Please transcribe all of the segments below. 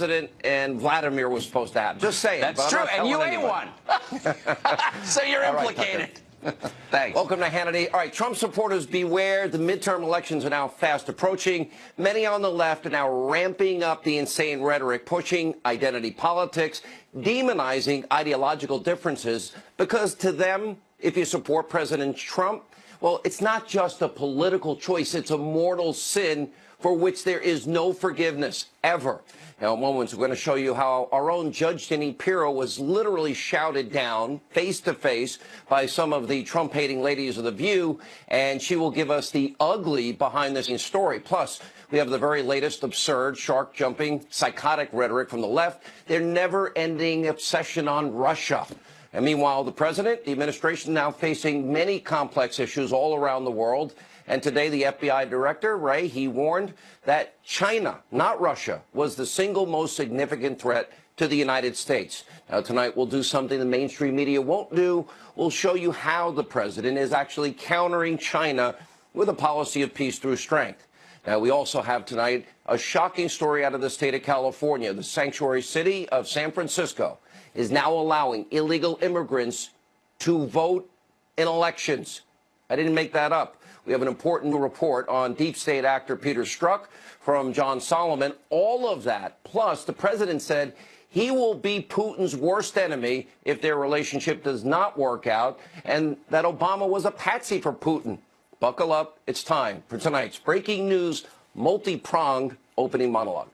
President and Vladimir was supposed to have. Just saying. That's true, and you ain't one. So you're implicated. Thanks. Welcome to Hannity. All right, Trump supporters beware. The midterm elections are now fast approaching. Many on the left are now ramping up the insane rhetoric, pushing identity politics, demonizing ideological differences, because to them, if you support President Trump, well, it's not just a political choice. It's a mortal sin for which there is no forgiveness, ever. Now, in moments, we're going to show you how our own Judge Jeanine Pirro was literally shouted down face-to-face by some of the Trump-hating ladies of The View, and she will give us the ugly behind-the-scenes story. Plus, we have the very latest absurd, shark-jumping, psychotic rhetoric from the left, their never-ending obsession on Russia. And meanwhile, the president, the administration now facing many complex issues all around the world. And today, the FBI director, Ray, he warned that China, not Russia, was the single most significant threat to the United States. Now, tonight, we'll do something the mainstream media won't do. We'll show you how the president is actually countering China with a policy of peace through strength. Now, we also have tonight a shocking story out of the state of California. The sanctuary city of San Francisco is now allowing illegal immigrants to vote in elections. I didn't make that up. We have an important report on deep state actor Peter Strzok from John Solomon. All of that, plus the president said he will be Putin's worst enemy if their relationship does not work out, and that Obama was a patsy for Putin. Buckle up. It's time for tonight's breaking news, multi-pronged opening monologue.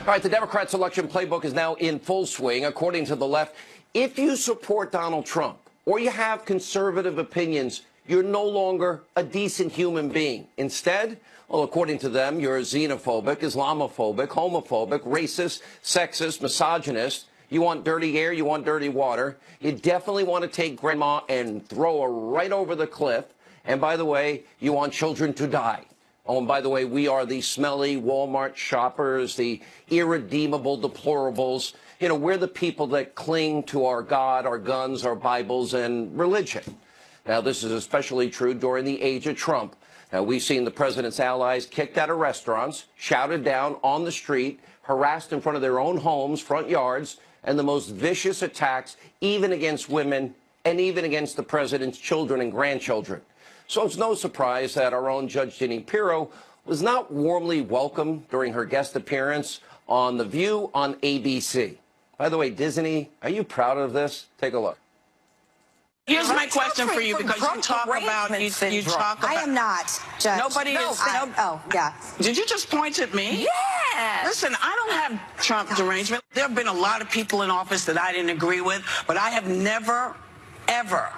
All right, the Democrats' election playbook is now in full swing. According to the left, if you support Donald Trump or you have conservative opinions, you're no longer a decent human being. Instead, well, according to them, you're xenophobic, Islamophobic, homophobic, racist, sexist, misogynist. You want dirty air, you want dirty water. You definitely want to take grandma and throw her right over the cliff. And by the way, you want children to die. Oh, and by the way, we are the smelly Walmart shoppers, the irredeemable deplorables. You know, we're the people that cling to our God, our guns, our Bibles, and religion. Now, this is especially true during the age of Trump. Now, we've seen the president's allies kicked out of restaurants, shouted down on the street, harassed in front of their own homes, front yards, and the most vicious attacks even against women and even against the president's children and grandchildren. So it's no surprise that our own Judge Jeanine Pirro was not warmly welcomed during her guest appearance on The View on ABC. By the way, Disney, are you proud of this? Take a look. Here's my question for you, because you talk about, I am not, Judge. Nobody is. Oh, yeah. Did you just point at me? Yes. Listen, I don't have Trump derangement. There have been a lot of people in office that I didn't agree with, but I have never, ever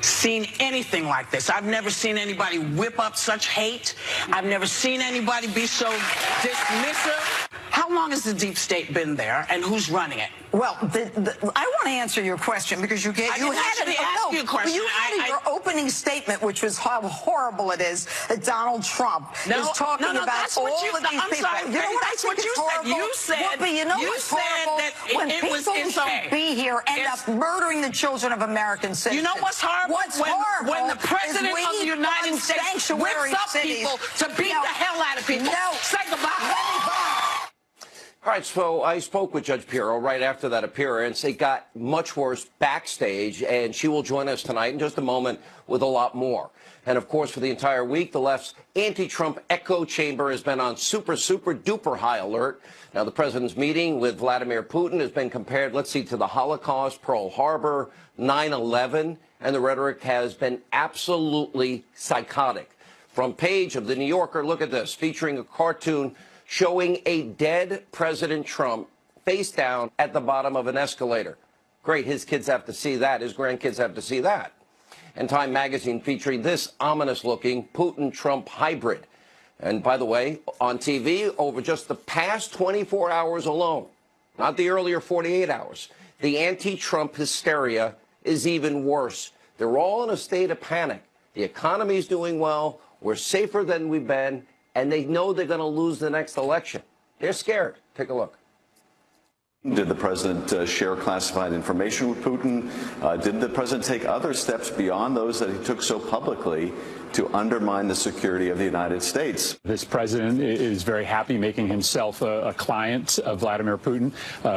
seen anything like this. I've never seen anybody whip up such hate. I've never seen anybody be so dismissive. How long has the deep state been there, and who's running it? Well, I want to answer your question, because you had your opening statement, which was how horrible it is that Donald Trump is talking about all of these people. Sorry, you know what that's what you said. You said, well, you know what's horrible? that when it people was who should be here end up murdering the children of American citizens. You know what's horrible? When the president of the United States whips up people to beat the hell out of people. No. Say goodbye. All right, so I spoke with Judge Pirro right after that appearance. It got much worse backstage, and she will join us tonight in just a moment with a lot more. And, of course, for the entire week, the left's anti-Trump echo chamber has been on super, super duper high alert. Now, the president's meeting with Vladimir Putin has been compared, let's see, to the Holocaust, Pearl Harbor, 9/11, and the rhetoric has been absolutely psychotic. Front page of The New Yorker, look at this, featuring a cartoon showing a dead President Trump face down at the bottom of an escalator. Great, his kids have to see that. His grandkids have to see that. And Time magazine featuring this ominous-looking Putin-Trump hybrid. And by the way, on TV, over just the past 24 hours alone, not the earlier 48 hours, the anti-Trump hysteria is even worse. They're all in a state of panic. The economy's doing well. We're safer than we've been. And they know they're going to lose the next election. They're scared. Take a look. Did the president share classified information with Putin? Did the president take other steps beyond those that he took so publicly to undermine the security of the United States. This president is very happy making himself a client of Vladimir Putin.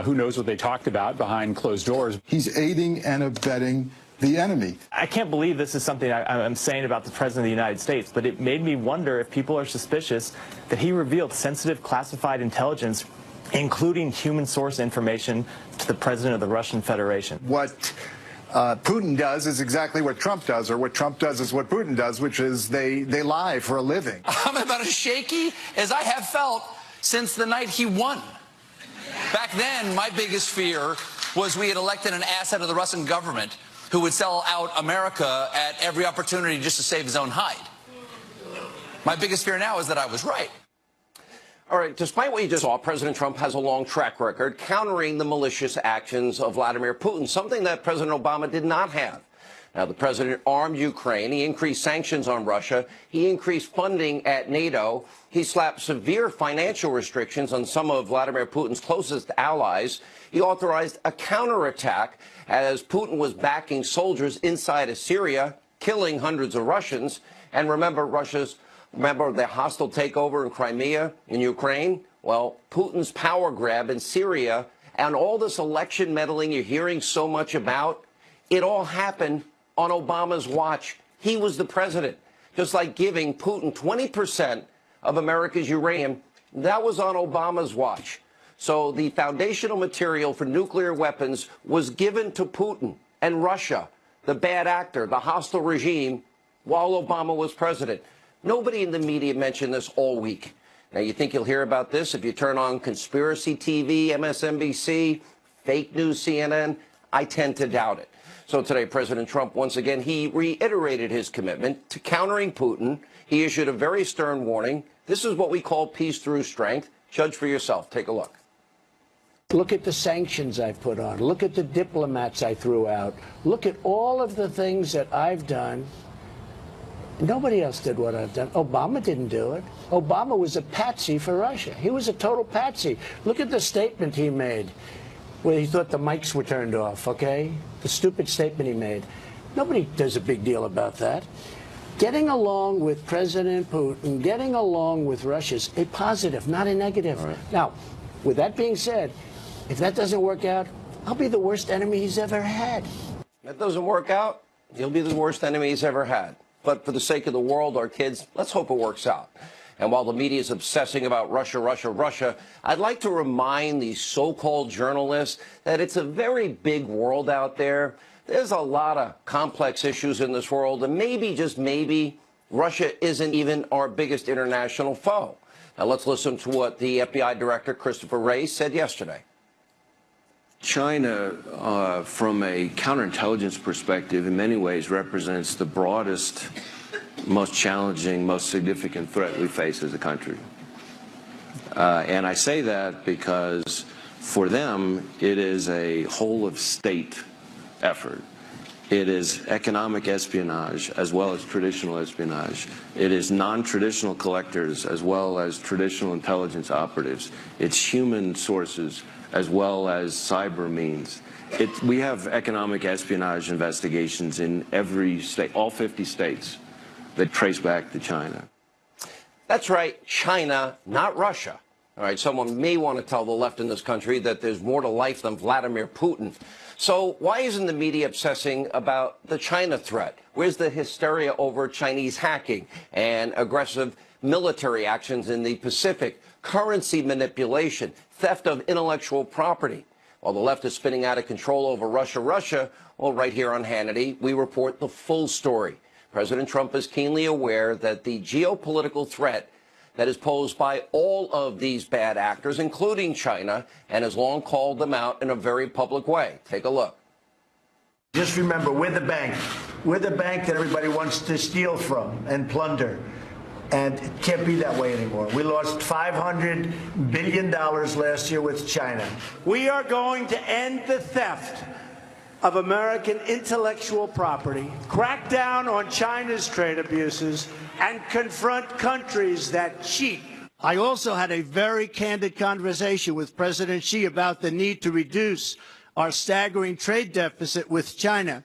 Who knows what they talked about behind closed doors. He's aiding and abetting the enemy. I can't believe this is something I'm saying about the President of the United States, but it made me wonder if people are suspicious that he revealed sensitive classified intelligence, including human source information, to the President of the Russian Federation. What Putin does is exactly what Trump does, or what Trump does is what Putin does, which is they lie for a living. I'm about as shaky as I have felt since the night he won. Back then, my biggest fear was we had elected an asset of the Russian government who would sell out America at every opportunity just to save his own hide. My biggest fear now is that I was right. All right, despite what you just saw, President Trump has a long track record countering the malicious actions of Vladimir Putin, something that President Obama did not have. Now, the president armed Ukraine. He increased sanctions on Russia. He increased funding at NATO. He slapped severe financial restrictions on some of Vladimir Putin's closest allies. He authorized a counterattack as Putin was backing soldiers inside of Syria, killing hundreds of Russians. And remember the hostile takeover in Crimea, in Ukraine? Well, Putin's power grab in Syria and all this election meddling you're hearing so much about, it all happened on Obama's watch. He was the president. Just like giving Putin 20% of America's uranium, that was on Obama's watch. So the foundational material for nuclear weapons was given to Putin and Russia, the bad actor, the hostile regime, while Obama was president. Nobody in the media mentioned this all week. Now, you think you'll hear about this if you turn on conspiracy TV, MSNBC, fake news, CNN? I tend to doubt it. So today, President Trump, once again, he reiterated his commitment to countering Putin. He issued a very stern warning. This is what we call peace through strength. Judge for yourself. Take a look. Look at the sanctions I've put on. Look at the diplomats I threw out. Look at all of the things that I've done. Nobody else did what I've done. Obama didn't do it. Obama was a patsy for Russia. He was a total patsy. Look at the statement he made where he thought the mics were turned off, okay? The stupid statement he made. Nobody does a big deal about that. Getting along with President Putin, getting along with Russia is a positive, not a negative. Right. Now, with that being said, if that doesn't work out, I'll be the worst enemy he's ever had. If that doesn't work out, he'll be the worst enemy he's ever had. But for the sake of the world, our kids, let's hope it works out. And while the media is obsessing about Russia, Russia, Russia, I'd like to remind these so-called journalists that it's a very big world out there. There's a lot of complex issues in this world, and maybe, just maybe, Russia isn't even our biggest international foe. Now let's listen to what the FBI Director Christopher Wray said yesterday. China, from a counterintelligence perspective, in many ways represents the broadest, most challenging, most significant threat we face as a country. And I say that because for them, it is a whole-of-state effort. It is economic espionage as well as traditional espionage. It is non-traditional collectors as well as traditional intelligence operatives. It's human sources as well as cyber means. We have economic espionage investigations in every state, all 50 states, that trace back to China. That's right, China, not Russia. All right, someone may want to tell the left in this country that there's more to life than Vladimir Putin. So why isn't the media obsessing about the China threat? Where's the hysteria over Chinese hacking and aggressive military actions in the Pacific, currency manipulation, theft of intellectual property? While the left is spinning out of control over Russia, well, right here on Hannity, we report the full story. President Trump is keenly aware that the geopolitical threat that is posed by all of these bad actors, including China, and has long called them out in a very public way. Take a look. Just remember, we're the bank. We're the bank that everybody wants to steal from and plunder. And it can't be that way anymore. We lost $500 billion last year with China. We are going to end the theft of American intellectual property, crack down on China's trade abuses, and confront countries that cheat. I also had a very candid conversation with President Xi about the need to reduce our staggering trade deficit with China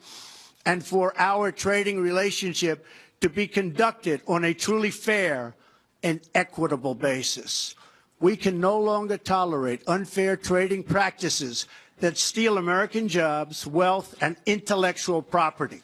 and for our trading relationship to be conducted on a truly fair and equitable basis. We can no longer tolerate unfair trading practices that steal American jobs, wealth, and intellectual property.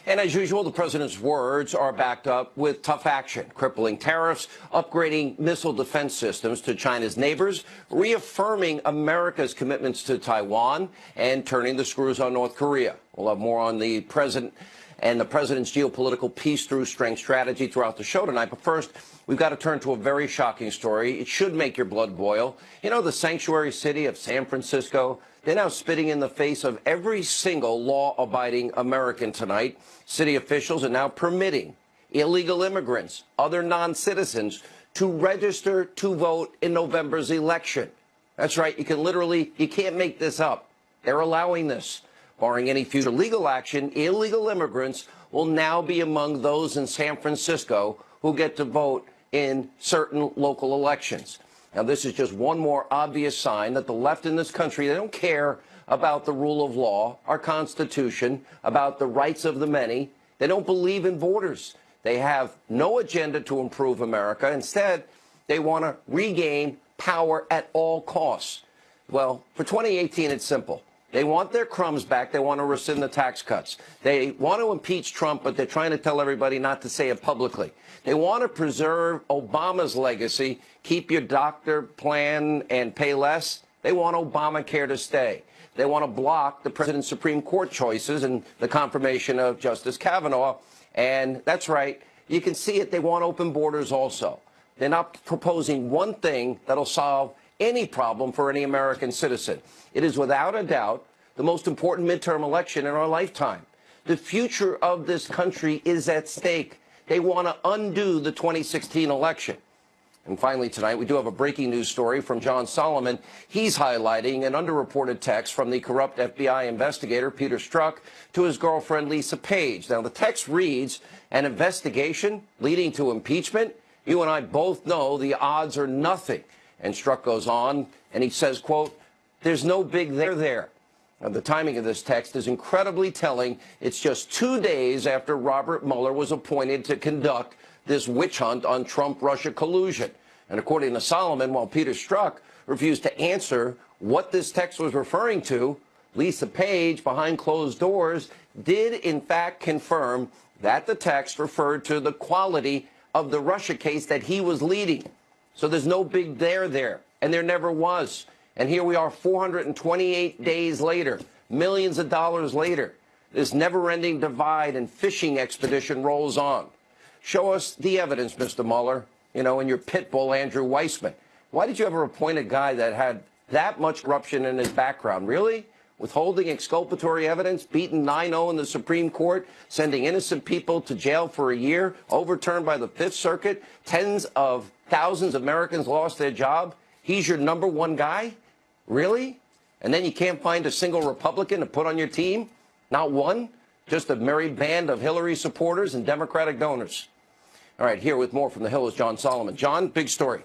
And as usual, the president's words are backed up with tough action, crippling tariffs, upgrading missile defense systems to China's neighbors, reaffirming America's commitments to Taiwan, and turning the screws on North Korea. We'll have more on the president and the president's geopolitical peace through strength strategy throughout the show tonight. But first, we've got to turn to a very shocking story. It should make your blood boil. You know, the sanctuary city of San Francisco, they're now spitting in the face of every single law-abiding American tonight. City officials are now permitting illegal immigrants, other non-citizens, to register to vote in November's election. That's right. You can't make this up. They're allowing this. Barring any future legal action, illegal immigrants will now be among those in San Francisco who get to vote in certain local elections. Now, this is just one more obvious sign that the left in this country, they don't care about the rule of law, our Constitution, about the rights of the many. They don't believe in borders. They have no agenda to improve America. Instead, they want to regain power at all costs. Well, for 2018, it's simple. They want their crumbs back. They want to rescind the tax cuts. They want to impeach Trump, but they're trying to tell everybody not to say it publicly. They want to preserve Obama's legacy, keep your doctor plan and pay less. They want Obamacare to stay. They want to block the president's Supreme Court choices and the confirmation of Justice Kavanaugh. And that's right. You can see it. They want open borders also. They're not proposing one thing that'll solve any problem for any American citizen. It is without a doubt the most important midterm election in our lifetime. The future of this country is at stake. They want to undo the 2016 election. And finally tonight, we do have a breaking news story from John Solomon. He's highlighting an underreported text from the corrupt FBI investigator Peter Strzok to his girlfriend Lisa Page. Now, the text reads, an investigation leading to impeachment? You and I both know the odds are nothing. And Strzok goes on, and he says, quote, there's no big there. Now, the timing of this text is incredibly telling. It's just 2 days after Robert Mueller was appointed to conduct this witch hunt on Trump-Russia collusion. And according to Solomon, while Peter Strzok refused to answer what this text was referring to, Lisa Page, behind closed doors, did in fact confirm that the text referred to the quality of the Russia case that he was leading. So there's no big there, and there never was. And here we are 428 days later, millions of dollars later. This never-ending divide and fishing expedition rolls on. Show us the evidence, Mr. Mueller, in your pit bull, Andrew Weissman. Why did you ever appoint a guy that had that much corruption in his background? Really? Withholding exculpatory evidence, beaten 9-0 in the Supreme Court, sending innocent people to jail for a year, overturned by the Fifth Circuit, tens of thousands of Americans lost their job. He's your number one guy? Really? And then you can't find a single Republican to put on your team? Not one? Just a merry band of Hillary supporters and Democratic donors. All right, here with more from the Hill is John Solomon. John, big story.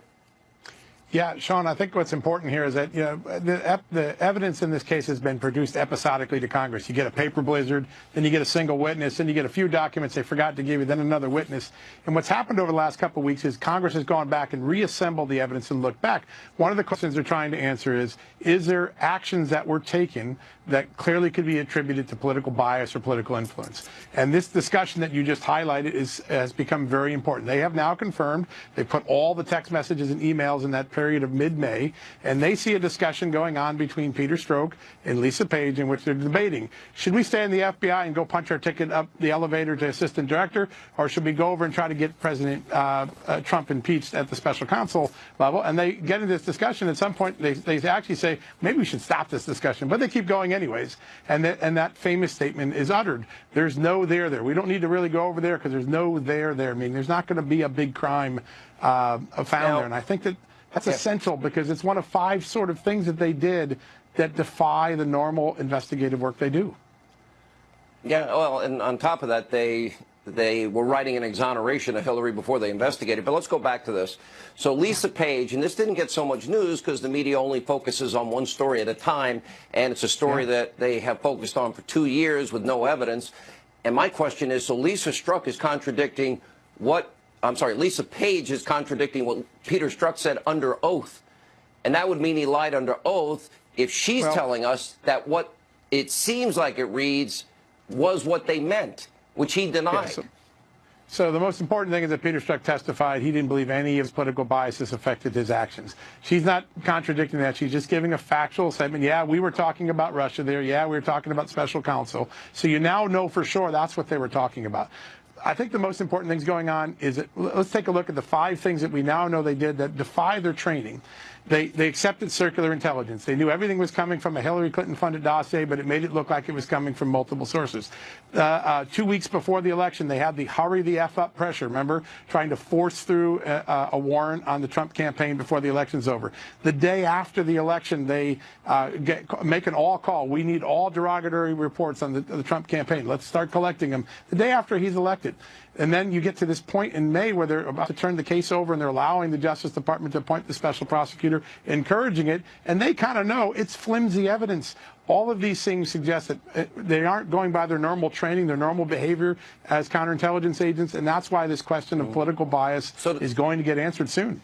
Yeah, Sean, I think what's important here is that the evidence in this case has been produced episodically to Congress. You get a paper blizzard, then you get a single witness, then you get a few documents they forgot to give you, then another witness. And what's happened over the last couple of weeks is Congress has gone back and reassembled the evidence and looked back. One of the questions they're trying to answer is there actions that were taken that clearly could be attributed to political bias or political influence? And this discussion that you just highlighted has become very important. They have now confirmed, they put all the text messages and emails in that period of mid-May, and they see a discussion going on between Peter Strzok and Lisa Page in which they're debating, should we stay in the FBI and go punch our ticket up the elevator to assistant director, or should we go over and try to get President Trump impeached at the special counsel level? And they get into this discussion. At some point, they actually say, maybe we should stop this discussion, but they keep going anyways. And that famous statement is uttered. There's no there. We don't need to really go over there because there's no there. I mean, there's not going to be a big crime found there. And I think that's essential because it's one of 5 sort of things that they did that defy the normal investigative work they do. Yeah, well, and on top of that, they were writing an exoneration of Hillary before they investigated. But let's go back to this. So Lisa Page, and this didn't get so much news because the media only focuses on one story at a time, and it's a story that they have focused on for 2 years with no evidence. And my question is, so Lisa Strzok is contradicting Lisa Page is contradicting what Peter Strzok said under oath. And that would mean he lied under oath if she's telling us that what it seems like it reads was what they meant, which he denied. Yeah, so the most important thing is that Peter Strzok testified he didn't believe any of his political biases affected his actions. She's not contradicting that. She's just giving a factual statement. Yeah, we were talking about Russia there. Yeah, we were talking about special counsel. So you now know for sure that's what they were talking about. I think the most important things going on is that, let's take a look at the 5 things that we now know they did that defy their training. They accepted circular intelligence. They knew everything was coming from a Hillary Clinton-funded dossier, but it made it look like it was coming from multiple sources. 2 weeks before the election, they had the hurry the F up pressure, remember, trying to force through a warrant on the Trump campaign before the election's over. The day after the election, they make an all call. We need all derogatory reports on the Trump campaign. Let's start collecting them. The day after he's elected. And then you get to this point in May where they're about to turn the case over and they're allowing the Justice Department to appoint the special prosecutor, encouraging it, and they kind of know it's flimsy evidence. All of these things suggest that they aren't going by their normal training, their normal behavior as counterintelligence agents, and that's why this question of political bias is going to get answered soon.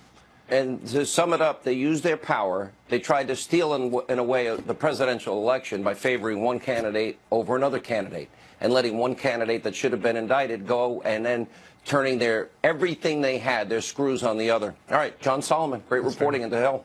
And to sum it up, they used their power. They tried to steal, in a way, the presidential election by favoring one candidate over another candidate and letting one candidate that should have been indicted go and then turning everything they had, their screws on the other. All right, John Solomon, great reporting in the Hill.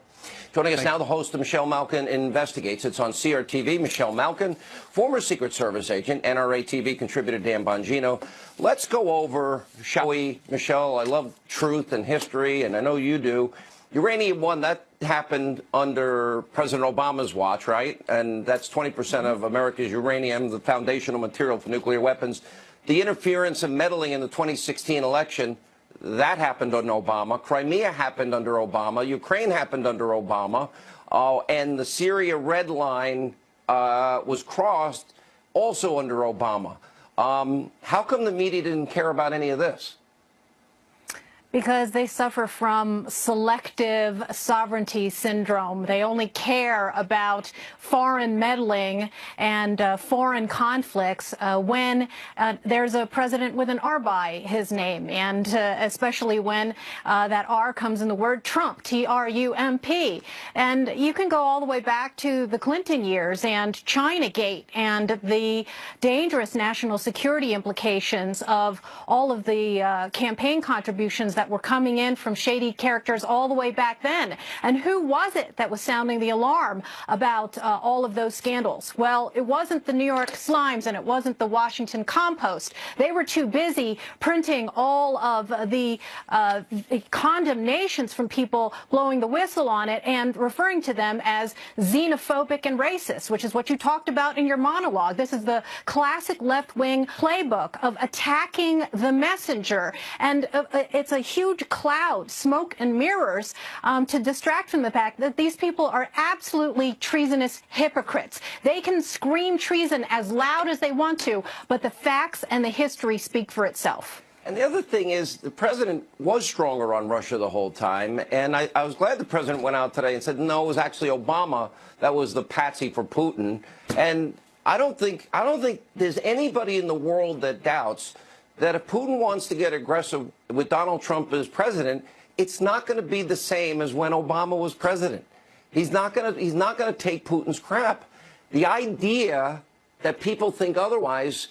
Joining us now, the host of Michelle Malkin Investigates. It's on CRTV. Michelle Malkin, former Secret Service agent, NRA TV contributor Dan Bongino. Let's go over, shall we, Michelle? I love truth and history, and I know you do. Uranium One, that happened under President Obama's watch, right? And that's 20% of America's uranium, the foundational material for nuclear weapons. The interference and meddling in the 2016 election, that happened under Obama. Crimea happened under Obama. Ukraine happened under Obama. And the Syria red line was crossed also under Obama. How come the media didn't care about any of this? Because they suffer from selective sovereignty syndrome. They only care about foreign meddling and foreign conflicts when there's a president with an R by his name, and especially when that R comes in the word Trump, T-R-U-M-P. And you can go all the way back to the Clinton years and Chinagate and the dangerous national security implications of all of the campaign contributions that were coming in from shady characters all the way back then. And who was it that was sounding the alarm about all of those scandals? Well, it wasn't the New York Slimes and it wasn't the Washington Compost. They were too busy printing all of the condemnations from people blowing the whistle on it and referring to them as xenophobic and racist, which is what you talked about in your monologue. This is the classic left-wing playbook of attacking the messenger. And it's a huge cloud, smoke and mirrors to distract from the fact that these people are absolutely treasonous hypocrites. They can scream treason as loud as they want to, but the facts and the history speak for itself. And the other thing is the president was stronger on Russia the whole time. And I was glad the president went out today and said, no, it was actually Obama that was the patsy for Putin. And I don't think there's anybody in the world that doubts that if Putin wants to get aggressive with Donald Trump as president, it's not going to be the same as when Obama was president. He's not going to take Putin's crap. The idea that people think otherwise,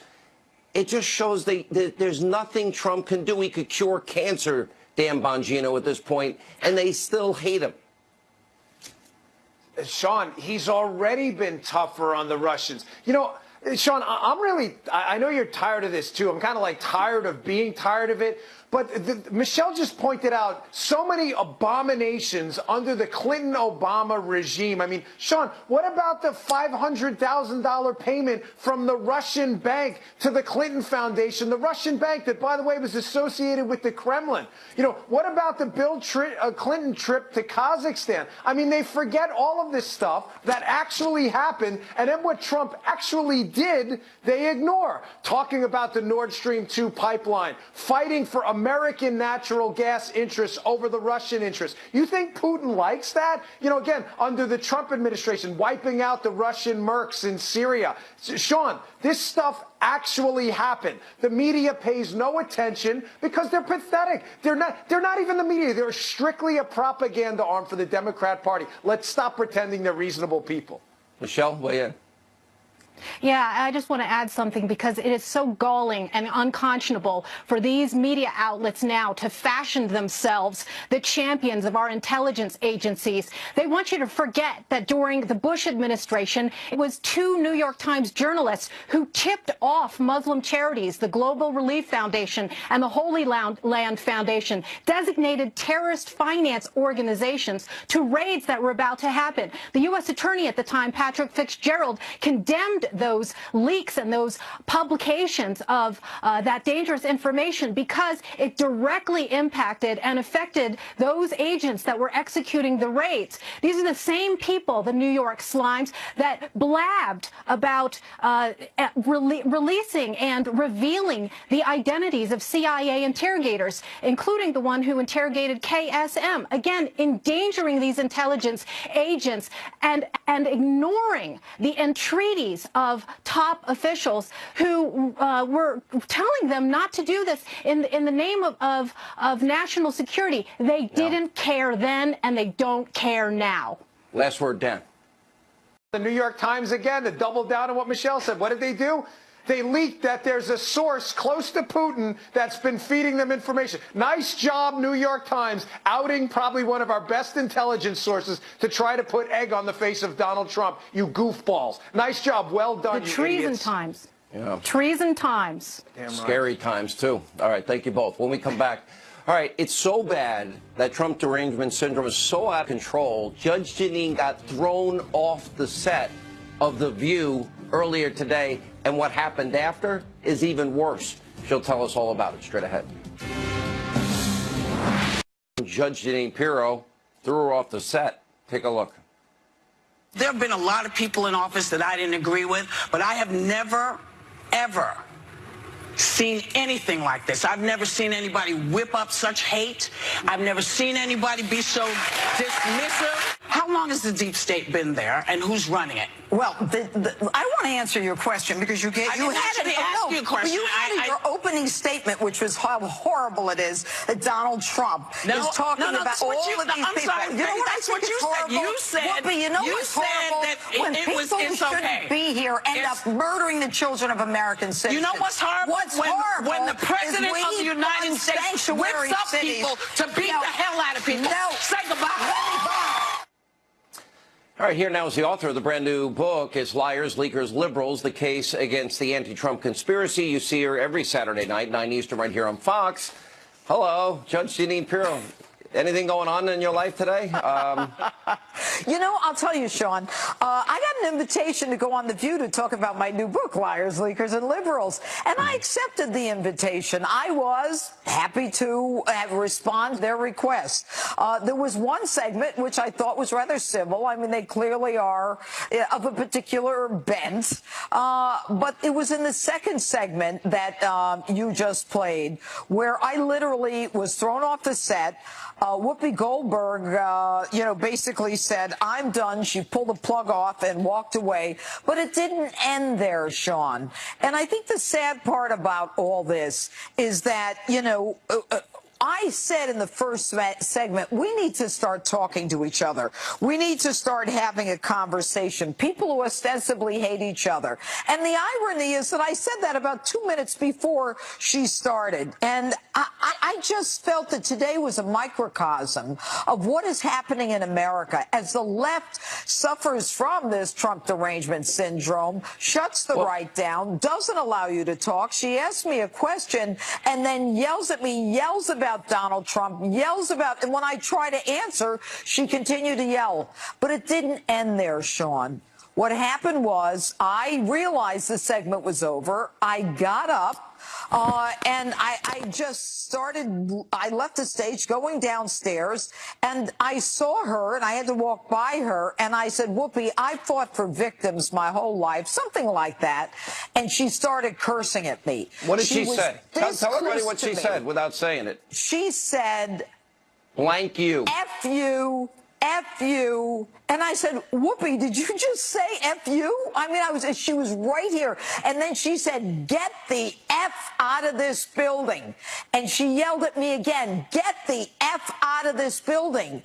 it just shows there's nothing Trump can do. He could cure cancer, Dan Bongino, at this point, and they still hate him. Sean, he's already been tougher on the Russians. You know, Sean, I know you're tired of this, too. I'm kind of like tired of being tired of it. But Michelle just pointed out so many abominations under the Clinton-Obama regime. I mean, Sean, what about the $500,000 payment from the Russian bank to the Clinton Foundation, the Russian bank that, by the way, was associated with the Kremlin? You know, what about the Bill Clinton trip to Kazakhstan? I mean, they forget all of this stuff that actually happened, and then what Trump actually did, they ignore. Talking about the Nord Stream 2 pipeline, fighting for American natural gas interests over the Russian interests. You think Putin likes that? You know, again, under the Trump administration, wiping out the Russian mercs in Syria. Sean, this stuff actually happened. The media pays no attention because they're pathetic. They're not even the media. They're strictly a propaganda arm for the Democrat Party. Let's stop pretending they're reasonable people. Michelle, weigh in. Yeah, I just want to add something because it is so galling and unconscionable for these media outlets now to fashion themselves the champions of our intelligence agencies. They want you to forget that during the Bush administration, it was 2 New York Times journalists who tipped off Muslim charities, the Global Relief Foundation and the Holy Land Foundation, designated terrorist finance organizations to raids that were about to happen. The U.S. Attorney at the time, Patrick Fitzgerald, condemned those leaks and those publications of that dangerous information because it directly impacted and affected those agents that were executing the raids. These are the same people, the New York Slimes, that blabbed about releasing and revealing the identities of CIA interrogators, including the one who interrogated KSM, again, endangering these intelligence agents and ignoring the entreaties of top officials who were telling them not to do this in the name of national security. They didn't care then, and they don't care now. Last word, Dan. The New York Times, again, to double down on what Michelle said. What did they do? They leaked that there's a source close to Putin that's been feeding them information. Nice job, New York Times, outing probably one of our best intelligence sources to try to put egg on the face of Donald Trump. You goofballs. Nice job. Well done, The you treason idiots. times. Yeah. Treason times. Damn right. Scary times, too. All right, thank you both. When we come back, all right, it's so bad that Trump derangement syndrome is so out of control, Judge Jeanine got thrown off the set of The View earlier today, and what happened after is even worse. She'll tell us all about it straight ahead. Judge Jeanine Pirro threw her off the set. Take a look. There have been a lot of people in office that I didn't agree with, but I have never, ever seen anything like this. I've never seen anybody whip up such hate. I've never seen anybody be so dismissive. How long has the deep state been there, and who's running it? Well, I want to answer your question because you had your opening statement, which was how horrible it is that Donald Trump is talking about all of these people. You know what I think is horrible? You said, but you know what's horrible? When people who shouldn't be here end up murdering the children of American citizens. You know what's horrible? What's horrible when the president of the United States whips up people to beat the hell out of people. No. Say goodbye. All right, here now is the author of the brand new book. It's Liars, Leakers, Liberals, the case against the anti-Trump conspiracy. You see her every Saturday night, 9 Eastern, right here on Fox. Hello, Judge Jeanine Pirro. Anything going on in your life today? You know, I'll tell you, Sean, I got an invitation to go on The View to talk about my new book, Liars, Leakers, and Liberals, and I accepted the invitation. I was happy to respond to their request. There was one segment which I thought was rather civil. I mean, they clearly are of a particular bent, but it was in the second segment that you just played where I literally was thrown off the set. Whoopi Goldberg, basically said, "I'm done." She pulled the plug off and walked away. But it didn't end there, Sean. And I think the sad part about all this is that, I said in the first segment, we need to start talking to each other. We need to start having a conversation. People who ostensibly hate each other. And the irony is that I said that about 2 minutes before she started. And I just felt that today was a microcosm of what is happening in America as the left suffers from this Trump derangement syndrome, shuts the right down, doesn't allow you to talk. She asked me a question and then yells at me, yells about Donald Trump, yells about, and when I try to answer, she continued to yell. But it didn't end there, Sean. What happened was I realized the segment was over. I got up. And I just started, I left the stage going downstairs, and I saw her, and I had to walk by her, and I said, Whoopi, I fought for victims my whole life, something like that. And she started cursing at me. What did she was say? this Tell everybody close what to she me. said without saying it. She said, blank you. F you. F you. And I said, Whoopi, did you just say F you? I mean, she was right here. And then she said, get the F out of this building. And she yelled at me again, get the F out of this building.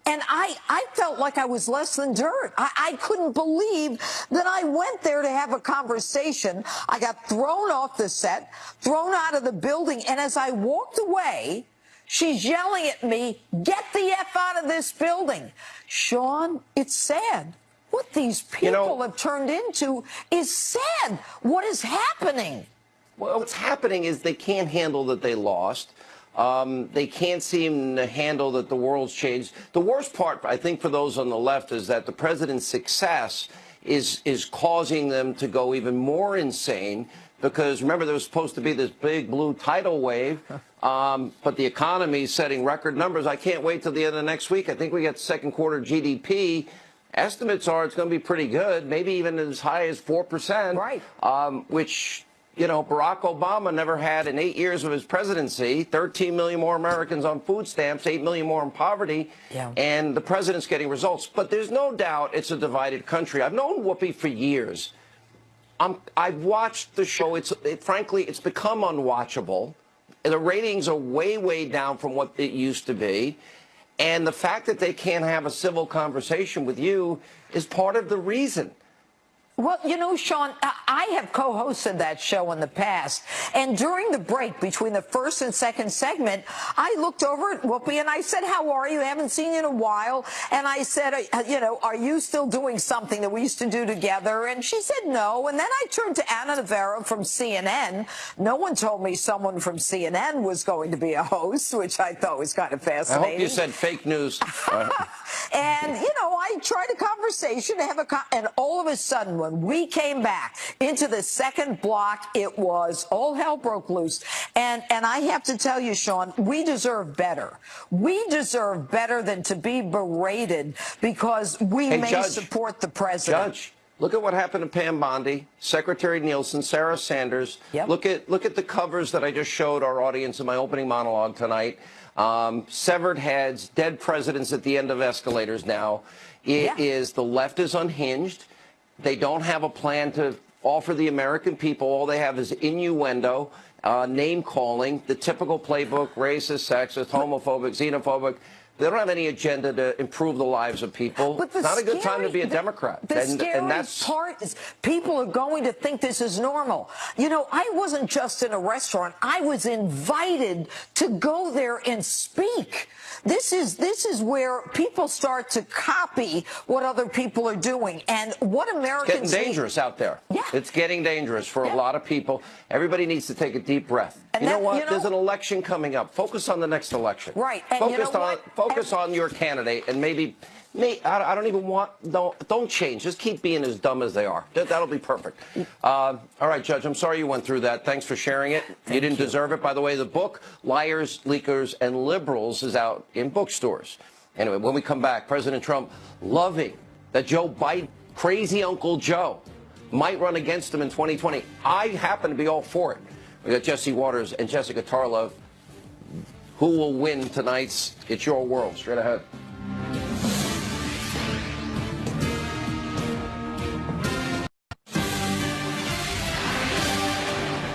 And I felt like I was less than dirt. I couldn't believe that I went there to have a conversation. I got thrown off the set, thrown out of the building. And as I walked away, she's yelling at me, get the F out of this building. Sean, it's sad. What these people have turned into is sad. What is happening? Well, what's happening is they can't handle that they lost. They can't seem to handle that the world's changed. The worst part, I think, for those on the left is that the president's success is causing them to go even more insane. Because remember, there was supposed to be this big blue tidal wave, but the economy is setting record numbers. I can't wait till the end of next week. I think we get second quarter GDP. Estimates are it's going to be pretty good, maybe even as high as 4%. Right. Which, you know, Barack Obama never had in 8 years of his presidency. 13 million more Americans on food stamps, 8 million more in poverty, and the president's getting results. But there's no doubt it's a divided country. I've known Whoopi for years. I've watched the show. Frankly, it's become unwatchable. The ratings are way, way down from what it used to be. And the fact that they can't have a civil conversation with you is part of the reason. Well, you know, Sean, I have co-hosted that show in the past. And during the break between the first and second segment, I looked over at Whoopi and I said, how are you? I haven't seen you in a while. And I said, you know, are you still doing something that we used to do together? And she said no. And then I turned to Ana Navarro from CNN. No one told me someone from CNN was going to be a host, which I thought was kind of fascinating. I hope you said fake news. And, you know, I tried a conversation to have and all of a sudden, when we came back into the second block, it was all hell broke loose. And I have to tell you, Sean, we deserve better. We deserve better than to be berated because we may support the president. Judge, look at what happened to Pam Bondi, Secretary Nielsen, Sarah Sanders. Look at the covers that I just showed our audience in my opening monologue tonight. Severed heads, dead presidents at the end of escalators now. It is, the left is unhinged. They don't have a plan to offer the American people. All they have is innuendo, name-calling, the typical playbook, racist, sexist, homophobic, xenophobic. They don't have any agenda to improve the lives of people. But it's not a good time to be a Democrat. The scary part is people are going to think this is normal. You know, I wasn't just in a restaurant. I was invited to go there and speak. This is where people start to copy what other people are doing. And what Americans It's getting dangerous out there. Yeah. It's getting dangerous for a lot of people. Everybody needs to take a deep breath. And you know what? There's an election coming up. Focus on the next election. Right. And Focus on your candidate, and maybe I don't even want, don't change. Just keep being as dumb as they are. That'll be perfect. All right, Judge, I'm sorry you went through that. Thanks for sharing it. You didn't deserve it. By the way, the book, Liars, Leakers, and Liberals, is out in bookstores. Anyway, when we come back, President Trump loving that Joe Biden, crazy Uncle Joe, might run against him in 2020. I happen to be all for it. We got Jesse Waters and Jessica Tarlov. Who will win tonight's It's Your World? Straight ahead.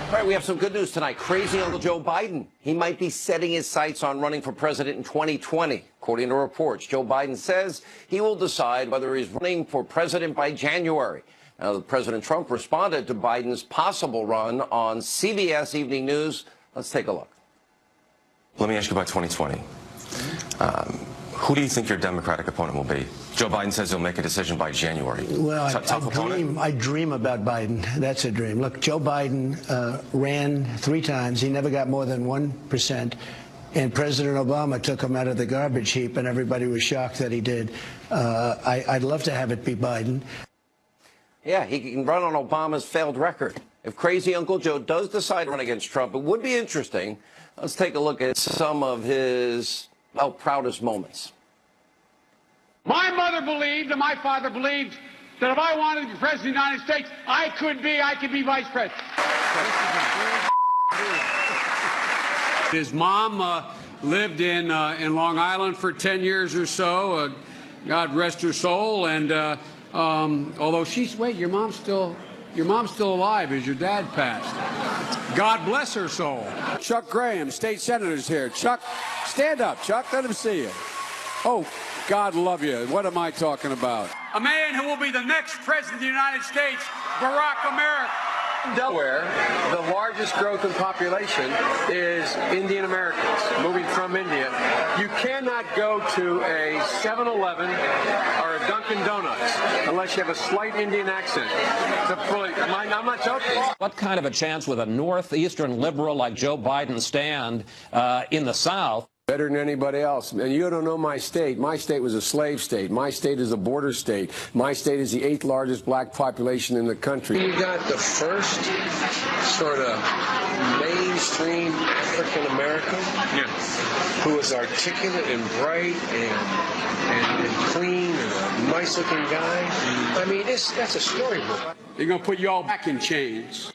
All right, we have some good news tonight. Crazy Uncle Joe Biden. He might be setting his sights on running for president in 2020. According to reports, Joe Biden says he will decide whether he's running for president by January. Now, President Trump responded to Biden's possible run on CBS Evening News. Let's take a look. Let me ask you about 2020. Who do you think your Democratic opponent will be? Joe Biden says he'll make a decision by January. Well, I dream about Biden. That's a dream. Look, Joe Biden ran 3 times. He never got more than 1%. And President Obama took him out of the garbage heap, and everybody was shocked that he did. I'd love to have it be Biden. Yeah, he can run on Obama's failed record. if crazy Uncle Joe does decide to run against Trump, it would be interesting. Let's take a look at some of his, well, proudest moments. My mother believed and my father believed that if I wanted to be president of the United States, I could be vice president. His mom lived in Long Island for 10 years or so. God rest her soul. And although wait, your mom's still alive as your dad passed. God bless her soul. Chuck Graham, state senator's here. Chuck, stand up, Chuck. Let him see you. Oh, God love you. What am I talking about? A man who will be the next president of the United States, Barack America. Delaware, the largest growth in population is Indian Americans moving from India. You cannot go to a 7-Eleven or a Dunkin' Donuts unless you have a slight Indian accent. I'm not joking. What kind of a chance would a northeastern liberal like Joe Biden stand in the South? Better than anybody else. And you don't know my state. My state was a slave state. My state is a border state. My state is the 8th largest black population in the country. You got the first sort of mainstream African American who was articulate and bright and clean and a nice looking guy. I mean, that's a storybook. They're going to put you all back in chains.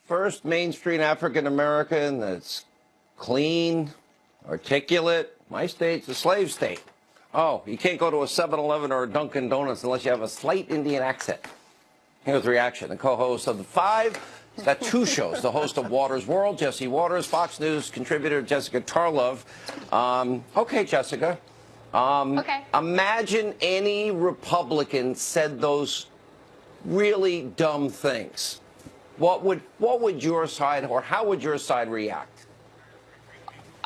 First mainstream African American that's clean, articulate. My state's a slave state. Oh, you can't go to a 7-Eleven or a Dunkin' Donuts unless you have a slight Indian accent. Here's the reaction. The co-host of The Five. He's got 2 shows. The host of Waters World, Jesse Waters, Fox News contributor Jessica Tarlov. Okay, Jessica. Okay. Imagine any Republican said those really dumb things. What would your side, or how would your side react?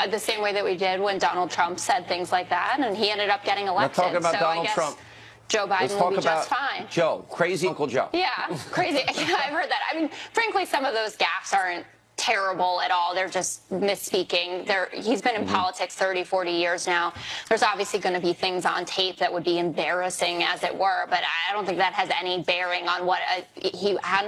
The same way that we did when Donald Trump said things like that, and he ended up getting elected. Not talking about so Donald I guess Trump. Joe Biden will be just fine. Joe, crazy Uncle Joe. Yeah, crazy. Yeah, I've heard that. I mean, frankly, some of those gaffes aren't terrible at all. They're just misspeaking. He's been in politics 30, 40 years now. There's obviously going to be things on tape that would be embarrassing, as it were, but I don't think that has any bearing on what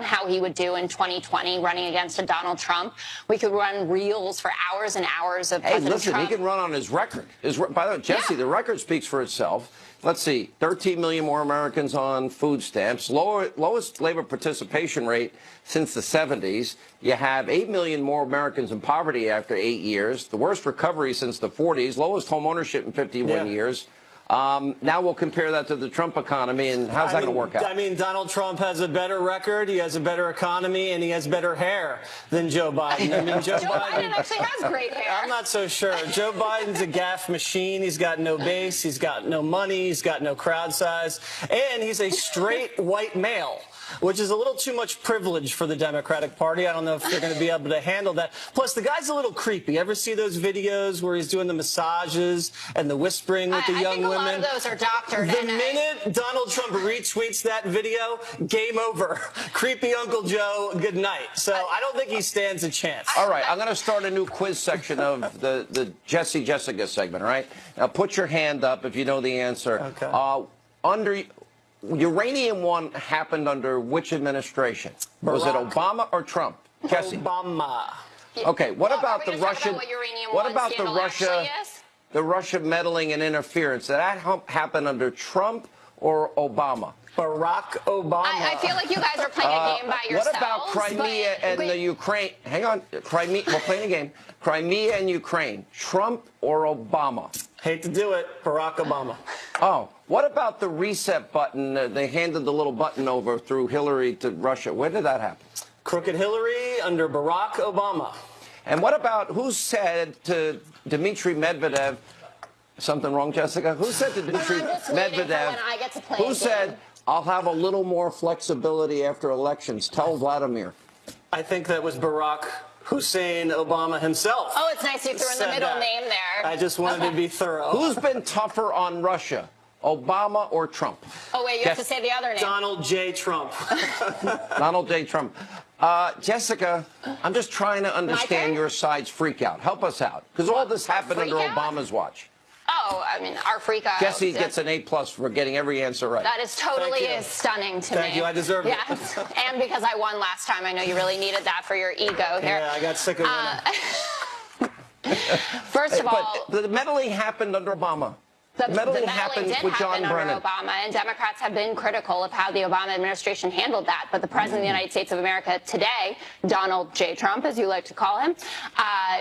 how he would do in 2020 running against a Donald Trump. We could run reels for hours and hours of President listen, Trump. he can run on his record. By the way, Jesse, the record speaks for itself. Let's see, 13 million more Americans on food stamps, lowest labor participation rate since the 70s. You have 8 million more Americans in poverty after 8 years, the worst recovery since the 40s, lowest home ownership in 51 years. Now we'll compare that to the Trump economy, and how's that going to work out? I mean, Donald Trump has a better record, he has a better economy, and he has better hair than Joe Biden. I mean, Joe Biden actually has great hair. I'm not so sure. Joe Biden's a gaffe machine. He's got no base, he's got no money, he's got no crowd size, and he's a straight white male, which is a little too much privilege for the Democratic Party. I don't know if they're going to be able to handle that. Plus, the guy's a little creepy. Ever see those videos where he's doing the massages and the whispering with the young women? A lot of those are doctored. The minute Donald Trump retweets that video, game over. Creepy Uncle Joe, good night. So I don't think he stands a chance. All right, I'm going to start a new quiz section of the Jessica segment, all right? Now, put your hand up if you know the answer. Okay. Uranium One happened under which administration? Was it Obama or Trump? Jesse. Obama. Okay. What about the Russian? What about the Russia meddling and interference? Did that happen under Trump or Obama? Barack Obama. I feel like you guys are playing a game by yourselves. What about Crimea and the Ukraine? Hang on. Crimea. We're playing a game. Crimea and Ukraine. Trump or Obama? Hate to do it. Barack Obama. Oh. What about the reset button? They handed the little button over through Hillary to Russia. Where did that happen? Crooked Hillary under Barack Obama. And what about who said to Dmitry Medvedev, something wrong, Jessica? Who said to Dmitry Medvedev, who said, I'll have a little more flexibility after elections? Tell Vladimir. I think that was Barack Hussein Obama himself. Oh, it's nice you threw in the middle name there. I just wanted to be thorough. Who's been tougher on Russia? Obama or Trump? Oh, wait, you have to say the other name. Donald J. Trump. Donald J. Trump. Jessica, I'm just trying to understand your side's freak out. Help us out. Because all this happened under Obama's watch. Oh, I mean, our freak out. Jesse gets an A+ for getting every answer right. That is totally stunning to me. Thank you. I deserve it. Yes. And because I won last time, I know you really needed that for your ego here. Yeah, I got sick of winning. First of all, but the meddling happened under Obama. The meddling did happened with John happen Brennan. under Obama, and Democrats have been critical of how the Obama administration handled that. But the President of the United States of America today, Donald J. Trump, as you like to call him,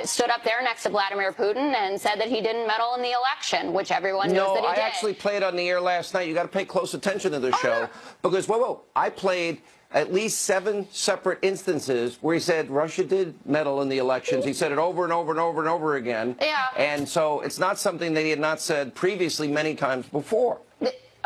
stood up there next to Vladimir Putin and said that he didn't meddle in the election, which everyone knows that he did. No, I actually played on the air last night. You got to pay close attention to the show because, whoa, I played at least 7 separate instances where he said Russia did meddle in the elections. He said it over and over and over and over again. Yeah. And so it's not something that he had not said previously many times before.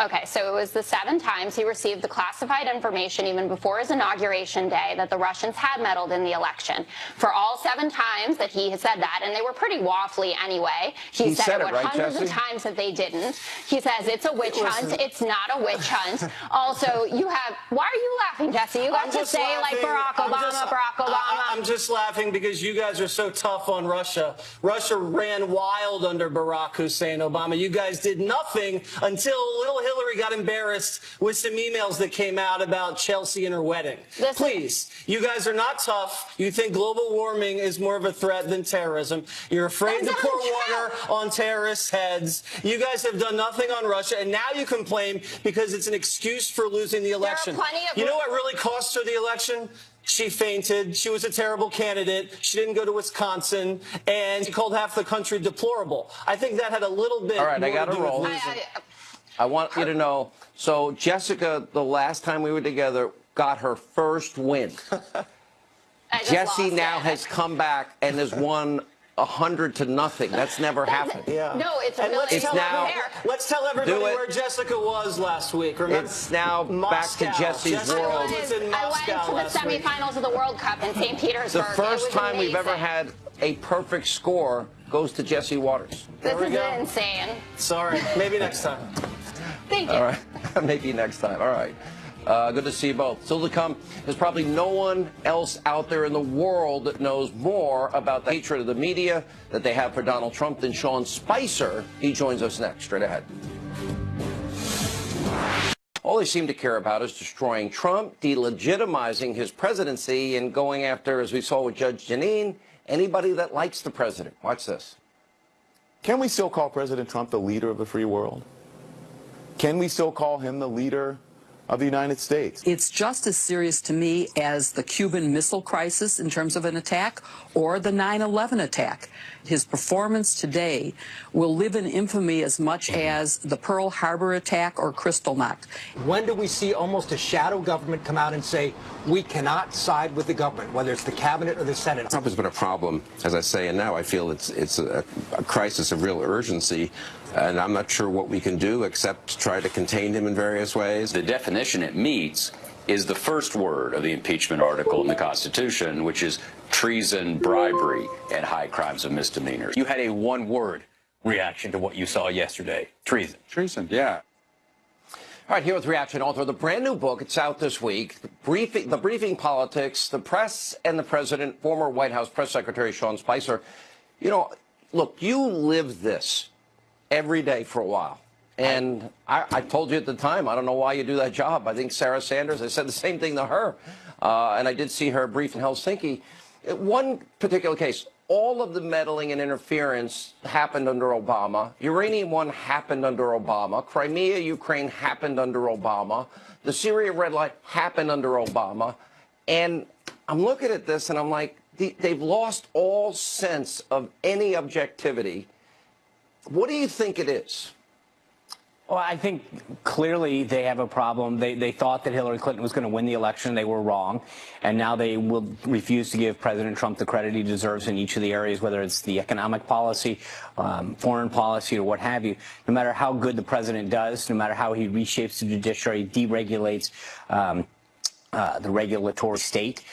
Okay, so it was the 7 times he received the classified information even before his inauguration day that the Russians had meddled in the election. For all 7 times that he had said that, and they were pretty waffly anyway, he said it, right, hundreds of times that they didn't. He says it's a witch hunt. It's not a witch hunt. Also, you have, why are you laughing, Jesse? You got to say like Barack Obama, I'm just laughing because you guys are so tough on Russia. Russia ran wild under Barack Hussein Obama. You guys did nothing until little Hillary got embarrassed with some emails that came out about Chelsea and her wedding. Please, you guys are not tough. You think global warming is more of a threat than terrorism. You're afraid to pour water on terrorists' heads. You guys have done nothing on Russia, and now you complain because it's an excuse for losing the election. You know what really cost her the election? She fainted. She was a terrible candidate. She didn't go to Wisconsin, and she called half the country deplorable. I think that had a little bit more to do with losing. I want you to know, so Jessica, the last time we were together, got her first win. Jesse now has come back and has won 100-0. That's never happened. Yeah. No, it's and really let's tell everybody where Jessica was last week. Remember? It's now Moscow. back to Jesse's world. I went to the semifinals of the World Cup in St. Petersburg. The first time we've ever had a perfect score goes to Jesse Waters. This is insane. Sorry. Maybe next time. Thank you. All right. Maybe next time. All right. Good to see you both. Still to come, there's probably no one else out there in the world that knows more about the hatred of the media that they have for Donald Trump than Sean Spicer. He joins us next. Straight ahead. All they seem to care about is destroying Trump, delegitimizing his presidency, and going after, as we saw with Judge Jeanine, anybody that likes the president. Watch this. Can we still call President Trump the leader of the free world? Can we still call him the leader of the United States? It's just as serious to me as the Cuban Missile Crisis in terms of an attack or the 9/11 attack. His performance today will live in infamy as much as the Pearl Harbor attack or Kristallnacht. When do we see almost a shadow government come out and say, we cannot side with the government, whether it's the cabinet or the Senate? Trump has been a problem, as I say, and now I feel it's a crisis of real urgency. And I'm not sure what we can do except try to contain him in various ways. The definition it meets is the first word of the impeachment article in the Constitution, which is treason, bribery, and high crimes and misdemeanors. You had a one-word reaction to what you saw yesterday. Treason. Treason, yeah. All right, here with Reaction, author of the brand new book. It's out this week. The Briefing Politics, the Press and the President, former White House Press Secretary Sean Spicer. You know, look, you lived this every day for a while. And I told you at the time, I don't know why you do that job. I think Sarah Sanders, I said the same thing to her. And I did see her brief in Helsinki. One particular case, all of the meddling and interference happened under Obama. Uranium One happened under Obama. Crimea, Ukraine happened under Obama. The Syria red line happened under Obama. And I'm looking at this and I'm like, they've lost all sense of any objectivity. What do you think it is? Well, I think clearly they have a problem. They thought that Hillary Clinton was going to win the election. They were wrong. And now they will refuse to give President Trump the credit he deserves in each of the areas, whether it's the economic policy, foreign policy, or what have you. No matter how good the president does, no matter how he reshapes the judiciary, deregulates the regulatory state,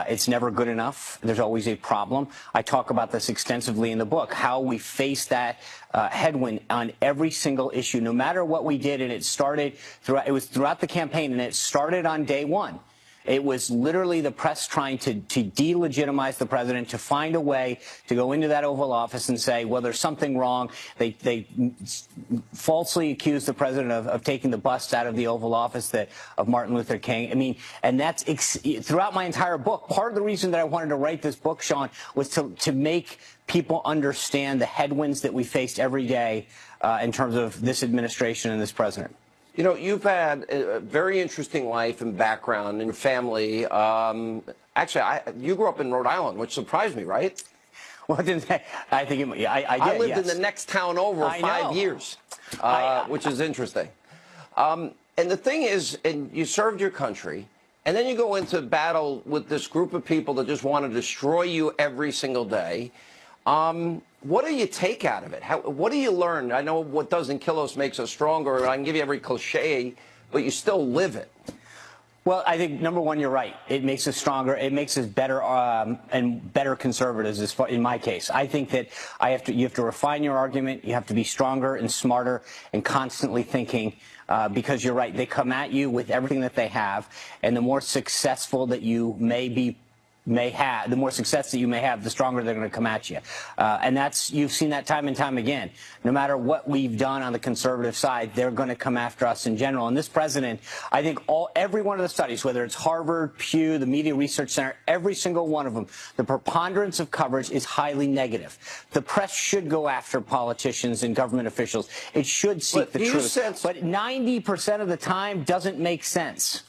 it's never good enough. There's always a problem. I talk about this extensively in the book, how we face that headwind on every single issue, no matter what we did. And it started throughout the campaign, and it started on day one. It was literally the press trying to delegitimize the president, to find a way to go into that Oval Office and say, well, there's something wrong. They falsely accused the president of taking the bust out of the Oval Office of Martin Luther King. I mean, and that's throughout my entire book. Part of the reason that I wanted to write this book, Sean, was to make people understand the headwinds that we faced every day in terms of this administration and this president. You know, you've had a very interesting life and background and family. Actually, you grew up in Rhode Island, which surprised me, right? Well, I think I did. I lived yes. in the next town over 5 years, which is interesting. And the thing is, and you served your country, and then you go into battle with this group of people that just want to destroy you every single day. What do you take out of it? What do you learn? I know what doesn't kill us makes us stronger. I can give you every cliche, but you still live it. Well, I think, number one, you're right. It makes us stronger. It makes us better and better conservatives, in my case. I think that you have to refine your argument. You have to be stronger and smarter and constantly thinking, because you're right. They come at you with everything that they have, and the more successful that you the more success that you may have, the stronger they're going to come at you. And you've seen that time and time again. No matter what we've done on the conservative side, they're going to come after us in general. And this president, I think every one of the studies, whether it's Harvard, Pew, the Media Research Center, every single one of them, the preponderance of coverage is highly negative. The press should go after politicians and government officials. It should seek the truth. But 90% of the time doesn't make sense.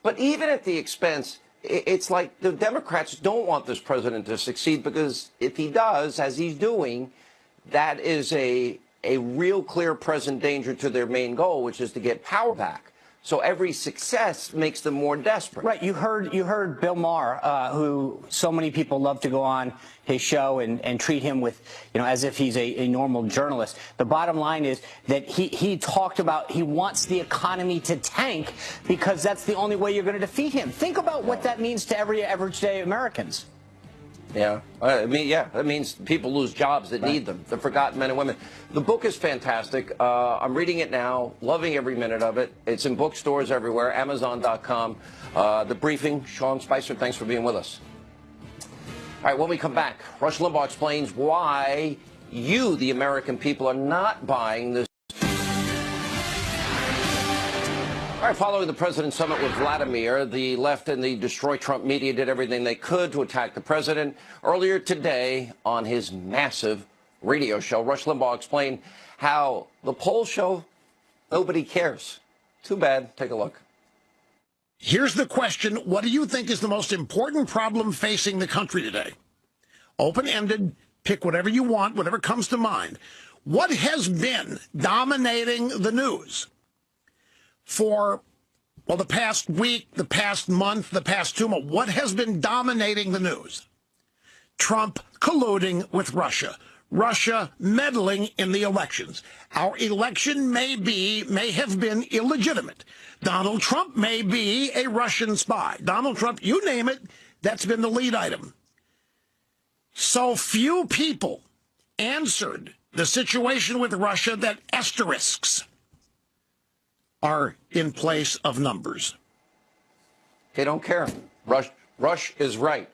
But even at the expense, it's like the Democrats don't want this president to succeed, because if he does, as he's doing, that is a real clear present danger to their main goal, which is to get power back. So every success makes them more desperate. Right. You heard Bill Maher, who so many people love to go on his show and treat him with, as if he's a normal journalist. The bottom line is that he talked about he wants the economy to tank because that's the only way you're going to defeat him. Think about what that means to everyday Americans. Yeah, that means people lose jobs that need them, the forgotten men and women. The book is fantastic. I'm reading it now, loving every minute of it. It's in bookstores everywhere, Amazon.com. The Briefing, Sean Spicer, thanks for being with us. All right, when we come back, Rush Limbaugh explains why you, the American people, are not buying this. All right, following the president's summit with Vladimir, the left and the Destroy Trump media did everything they could to attack the president. Earlier today, on his massive radio show, Rush Limbaugh explained how the polls show nobody cares. Too bad. Take a look. Here's the question. What do you think is the most important problem facing the country today? Open-ended. Pick whatever you want, whatever comes to mind. What has been dominating the news for, well, the past week, the past month, the past 2 months? What has been dominating the news? Trump colluding with Russia. Russia meddling in the elections. Our election may have been illegitimate. Donald Trump may be a Russian spy. Donald Trump, you name it, that's been the lead item. So few people answered the situation with Russia that asterisks are in place of numbers. They don't care. Rush is right.